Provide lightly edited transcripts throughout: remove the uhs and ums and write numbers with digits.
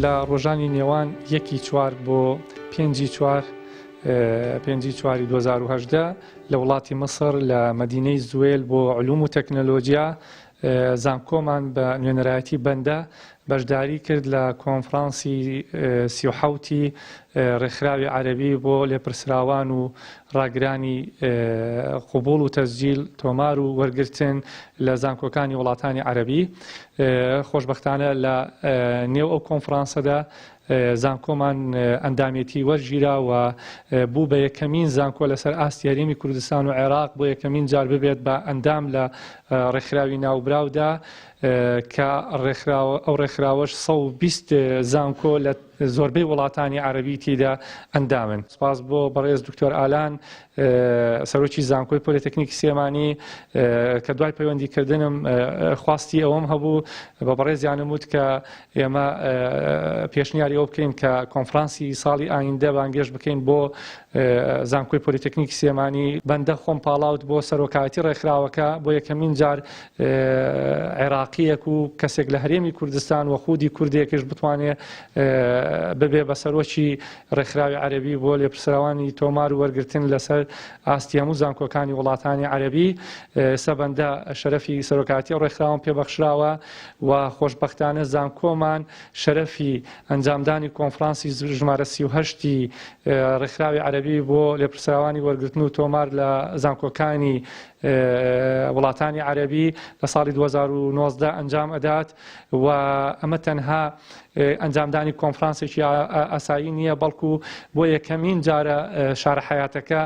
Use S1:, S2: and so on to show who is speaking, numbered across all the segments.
S1: لە ڕۆژانی نێوان 1/4 بۆ 5/4 5/4 2018 لە وڵاتی مەسر لە مەدینەی زوێل بۆ علوم و تەکنەلۆجیا زانکۆمان بە نوێنەرایەتی بەندە بەشداری کرد لە کۆنفرانسی 37ی رێكخراوی عەرەبی بۆ لێپرسراوان و ڕاگرانی قبوڵ و تەسجیل تۆمار و وەرگرتن لە زانکۆکانی وڵاتانی عەرەبی. خۆشبەختانە لە نێو ئەو کۆنفرانسەدا زانکۆمان ئەندامێتی وەرگیرا و بوو بە یەکەمین زانکۆ لەسەر ئاستی هەرێمی کوردستان و عێراق بۆ یەکەمین جار ببێت بە ئەندام لە رێكخراوی ناوبراودا کە ئەو رێكخراوەش 120 زانکۆ لە زۆربەی وڵاتانی عەرەبی تێدا ئەندامن. سپاس بۆ بەڕێز دکتۆر ئالان سەرۆکی زانکۆی پۆلتێکنیکی سێمانی کە دوای پەیوەندیکردنم خواستی ئەوەم هەبوو بە بەڕێزیانم وت کە ئێمە پێشنیاری ئەو بکەین کە کۆنفرانسی ساڵی ئایندە بانگێژ بکەین بۆ زانکۆی پۆلتێکنیکی سێمانی بەندە خۆم پاڵاوت بۆ سەرۆکایەتی رێكخراوەکە بۆ یەکەمین جار عێراقیەک و کەسێک لە هەرێمی کوردستان و خودی کوردێکیش بتوانێت ببێ بە سەرۆکی رێكخراوی عەرەبی بۆ لێپرسراوانی تۆمار و وەرگرتن لەسەر ئاستی هەموو زانکۆکانی وڵاتانی عەرەبی. ئێستا بەندە شەرەفی سەرۆکایەتی رێكخراوەم پێبەخشراوە و خۆشبەختانە زانکۆمان شەرەفی ئەنجامدانی کۆنفرانسی ژمارە 38ی رێكخراوی عەرەبی بۆ لێپرسراوانی وەرگرتن و تۆمار لە زانکۆکانی وڵاتانی عەرەبی لە ساڵی 2019 ئەنجام ئەدات و ئەمە تەنها ئەنجامدانی کۆنفرانسێکی ئاسایی نییە بەڵکو بۆ یەکەمین جارە شارە حەیاتەکە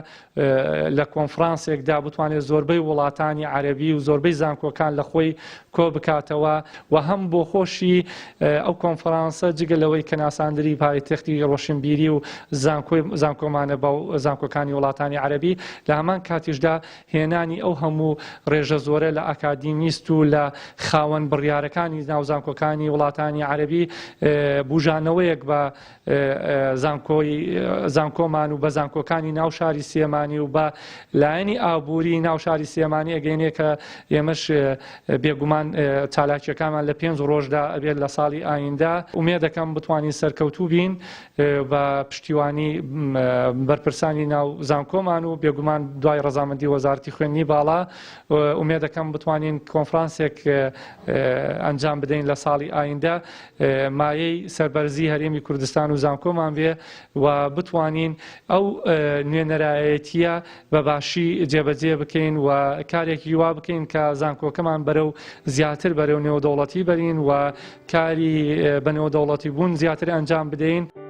S1: لە کۆنفرانسێکدا بتوانێت زۆربەی وڵاتانی عەرەبی و زۆربەی زانکۆکان لە خۆی کۆ بکاتەوە و هەم بۆ خۆشی ئەو کۆنفرانسە جگەلەوەی کە ناساندری پایتەختی ڕۆشنبیری و زانکۆمانە بە زانکۆکانی وڵاتانی عەرەبی لە هەمان کاتیشدا هێنانی ئەو هەموو ڕێژە زۆرە لە ئاکادیمیست و لە خاوەن بڕیارەکانی ناو زانکۆکانی وڵاتانی عەرەبی بوژانەوەیەک بە زانکۆمان و بە زانکۆکانی ناو شاری سێمانی و بە لایەنی ئابووری ناو شاری سێمانی ئەگەینێ کە ئێمەش بێگومان چالاکیەکانمان لە 5 ڕۆژدا ئەبێت لە ساڵی ئایندە. ئومێد دەکەم بتوانین سەرکەوتوو بین بە پشتیوانی بەرپرسانی ناو زانکۆمان و بێگومان دوای ڕەزامەندی وەزارەتی خوێندنی باڵا ئومێد دەکەم بتوانین کۆنفرانسێک ئەنجام بدەین لە ساڵی ئایندە مایەی سەربەرزی هەرێمی کوردستان و زانکۆمان بێ و بتوانین ئەو نوێنەرایەتیە بە باشی جێبەجێ بکەین و کارێکی وا بکەین کە زانکۆکەمان بەرەو زیاتر بەرەو نێودەوڵەتی بەرین و کاری بە نێودەوڵەتی بوون زیاتر ئەنجام بدەین.